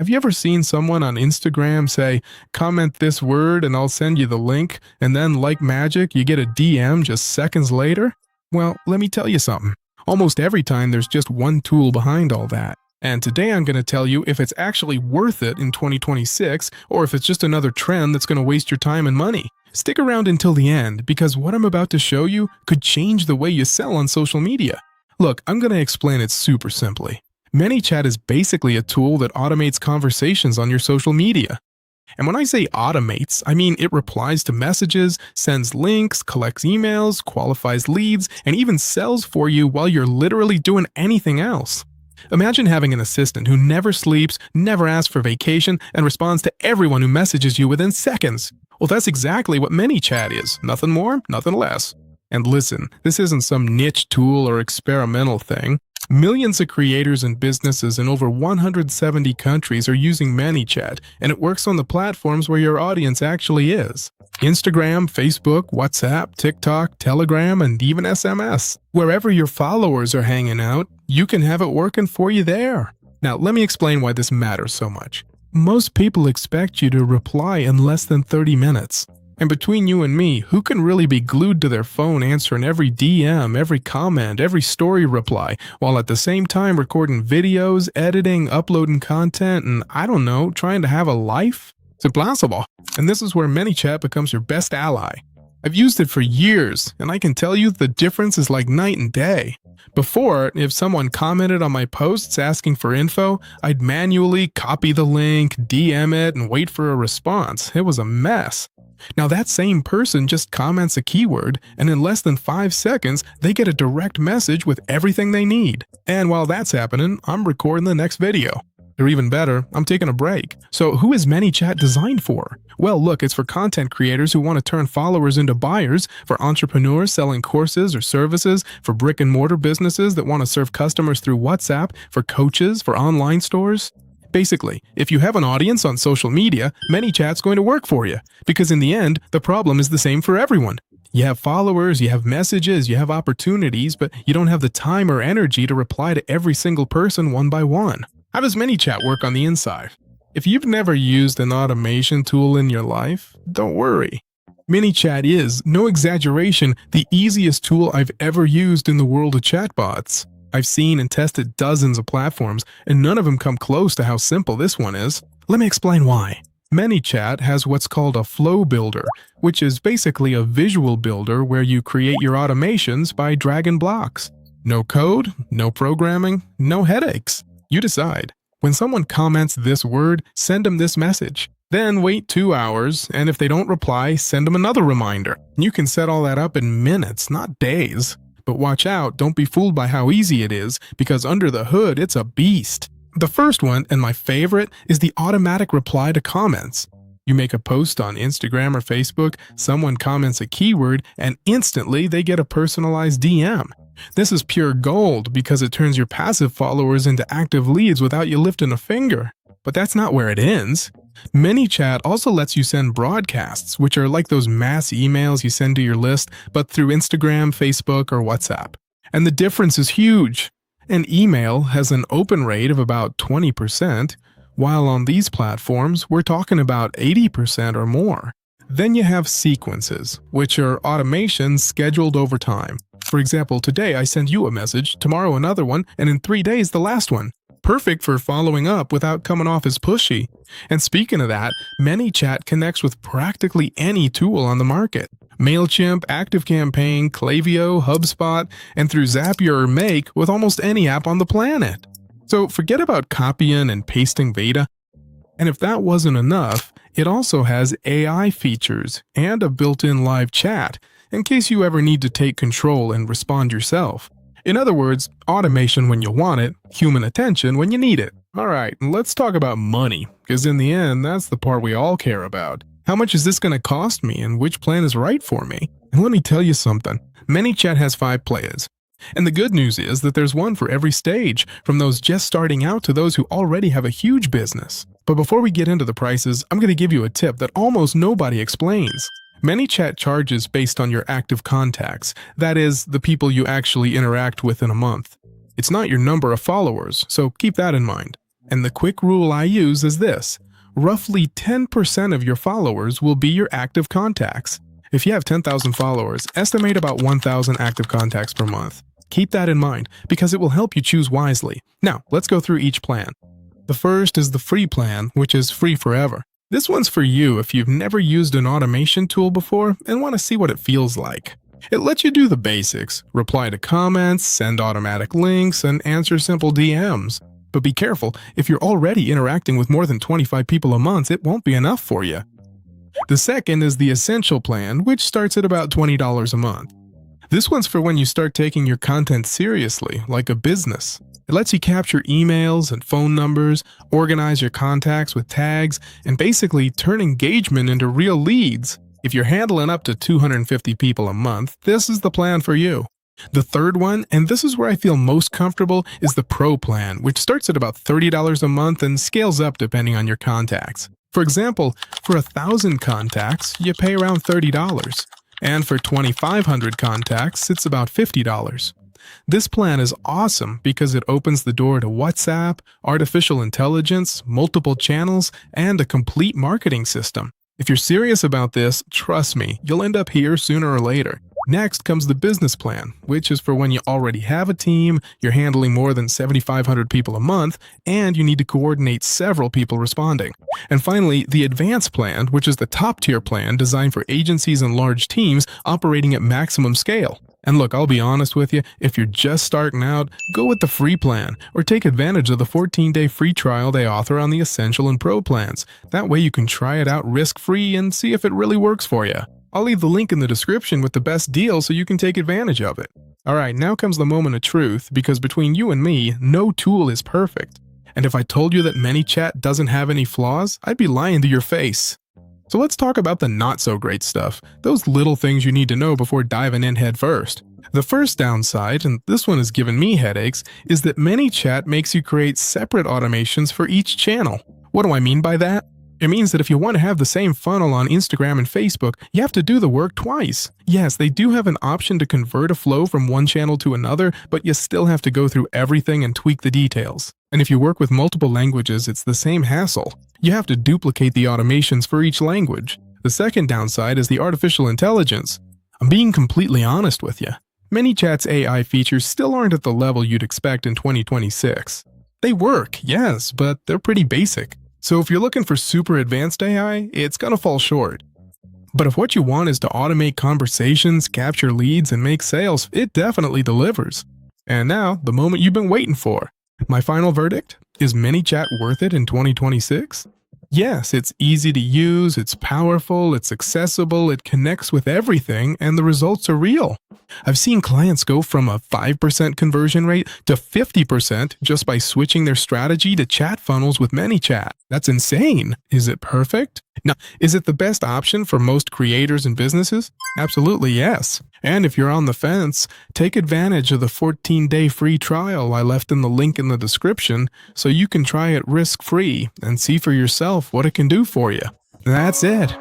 Have you ever seen someone on Instagram say, comment this word and I'll send you the link, and then like magic, you get a DM just seconds later? Well, let me tell you something. Almost every time there's just one tool behind all that. And today I'm going to tell you if it's actually worth it in 2026 or if it's just another trend that's going to waste your time and money. Stick around until the end because what I'm about to show you could change the way you sell on social media. Look, I'm going to explain it super simply. ManyChat is basically a tool that automates conversations on your social media. And when I say automates, I mean it replies to messages, sends links, collects emails, qualifies leads, and even sells for you while you're literally doing anything else. Imagine having an assistant who never sleeps, never asks for vacation, and responds to everyone who messages you within seconds. Well, that's exactly what ManyChat is. Nothing more, nothing less. And listen, this isn't some niche tool or experimental thing. Millions of creators and businesses in over 170 countries are using ManyChat, and it works on the platforms where your audience actually is. Instagram, Facebook, WhatsApp, TikTok, Telegram, and even SMS. Wherever your followers are hanging out, you can have it working for you there. Now, let me explain why this matters so much. Most people expect you to reply in less than 30 minutes. And between you and me, who can really be glued to their phone answering every DM, every comment, every story reply, while at the same time recording videos, editing, uploading content, and I don't know, trying to have a life? It's impossible. And this is where ManyChat becomes your best ally. I've used it for years, and I can tell you the difference is like night and day. Before, if someone commented on my posts asking for info, I'd manually copy the link, DM it, and wait for a response. It was a mess. Now that same person just comments a keyword, and in less than 5 seconds, they get a direct message with everything they need. And while that's happening, I'm recording the next video. Or even better, I'm taking a break. So who is ManyChat designed for? Well, look, it's for content creators who want to turn followers into buyers, for entrepreneurs selling courses or services, for brick and mortar businesses that want to serve customers through WhatsApp, for coaches, for online stores. Basically, if you have an audience on social media, ManyChat's going to work for you, because in the end, the problem is the same for everyone. You have followers, you have messages, you have opportunities, but you don't have the time or energy to reply to every single person one by one. How does ManyChat work on the inside? If you've never used an automation tool in your life, don't worry. ManyChat is, no exaggeration, the easiest tool I've ever used in the world of chatbots. I've seen and tested dozens of platforms, and none of them come close to how simple this one is. Let me explain why. ManyChat has what's called a flow builder, which is basically a visual builder where you create your automations by dragging blocks. No code, no programming, no headaches. You decide. When someone comments this word, send them this message. Then wait 2 hours, and if they don't reply, send them another reminder. You can set all that up in minutes, not days. But watch out, don't be fooled by how easy it is, because under the hood, it's a beast. The first one, and my favorite, is the automatic reply to comments. You make a post on Instagram or Facebook, someone comments a keyword, and instantly they get a personalized DM. This is pure gold because it turns your passive followers into active leads without you lifting a finger. But that's not where it ends. ManyChat also lets you send broadcasts, which are like those mass emails you send to your list, but through Instagram, Facebook, or WhatsApp. And the difference is huge. An email has an open rate of about 20%, while on these platforms, we're talking about 80% or more. Then you have sequences, which are automations scheduled over time. For example, today I send you a message, tomorrow another one, and in 3 days the last one. Perfect for following up without coming off as pushy. And speaking of that, ManyChat connects with practically any tool on the market. MailChimp, ActiveCampaign, Klaviyo, HubSpot, and through Zapier or Make with almost any app on the planet. So forget about copying and pasting data. And if that wasn't enough, it also has AI features and a built-in live chat in case you ever need to take control and respond yourself. In other words, automation when you want it, human attention when you need it. Alright, let's talk about money, because in the end, that's the part we all care about. How much is this going to cost me and which plan is right for me? And let me tell you something, ManyChat has 5 plans. And the good news is that there's one for every stage, from those just starting out to those who already have a huge business. But before we get into the prices, I'm going to give you a tip that almost nobody explains. ManyChat charges based on your active contacts, that is, the people you actually interact with in a month. It's not your number of followers, so keep that in mind. And the quick rule I use is this: roughly 10% of your followers will be your active contacts. If you have 10,000 followers, estimate about 1,000 active contacts per month. Keep that in mind because it will help you choose wisely. Now, let's go through each plan. The first is the free plan, which is free forever. This one's for you if you've never used an automation tool before and want to see what it feels like. It lets you do the basics: reply to comments, send automatic links, and answer simple DMs. But be careful, if you're already interacting with more than 25 people a month, it won't be enough for you. The second is the Essential plan, which starts at about $20 a month. This one's for when you start taking your content seriously, like a business. It lets you capture emails and phone numbers, organize your contacts with tags, and basically turn engagement into real leads. If you're handling up to 250 people a month, this is the plan for you. The third one, and this is where I feel most comfortable, is the Pro plan, which starts at about $30 a month and scales up depending on your contacts. For example, for 1,000 contacts, you pay around $30. And for 2,500 contacts, it's about $50. This plan is awesome because it opens the door to WhatsApp, artificial intelligence, multiple channels, and a complete marketing system. If you're serious about this, trust me, you'll end up here sooner or later. Next comes the business plan, which is for when you already have a team, you're handling more than 7,500 people a month, and you need to coordinate several people responding. And finally, the advanced plan, which is the top tier plan designed for agencies and large teams operating at maximum scale. And look, I'll be honest with you, if you're just starting out, go with the free plan or take advantage of the 14-day free trial they offer on the Essential and Pro plans. That way you can try it out risk-free and see if it really works for you. I'll leave the link in the description with the best deal so you can take advantage of it. Alright, now comes the moment of truth, because between you and me, no tool is perfect. And if I told you that ManyChat doesn't have any flaws, I'd be lying to your face. So let's talk about the not-so-great stuff, those little things you need to know before diving in head first. The first downside, and this one has given me headaches, is that ManyChat makes you create separate automations for each channel. What do I mean by that? It means that if you want to have the same funnel on Instagram and Facebook, you have to do the work twice. Yes, they do have an option to convert a flow from one channel to another, but you still have to go through everything and tweak the details. And if you work with multiple languages, it's the same hassle. You have to duplicate the automations for each language. The second downside is the artificial intelligence. I'm being completely honest with you. ManyChat's AI features still aren't at the level you'd expect in 2026. They work, yes, but they're pretty basic. So if you're looking for super advanced AI, it's gonna fall short. But if what you want is to automate conversations, capture leads, and make sales, it definitely delivers. And now, the moment you've been waiting for. My final verdict? Is ManyChat worth it in 2026? Yes, it's easy to use, it's powerful, it's accessible, it connects with everything, and the results are real. I've seen clients go from a 5% conversion rate to 50% just by switching their strategy to chat funnels with ManyChat. That's insane. Is it perfect? Now, is it the best option for most creators and businesses? Absolutely yes. And if you're on the fence, take advantage of the 14-day free trial I left in the link in the description so you can try it risk-free and see for yourself what it can do for you. That's it.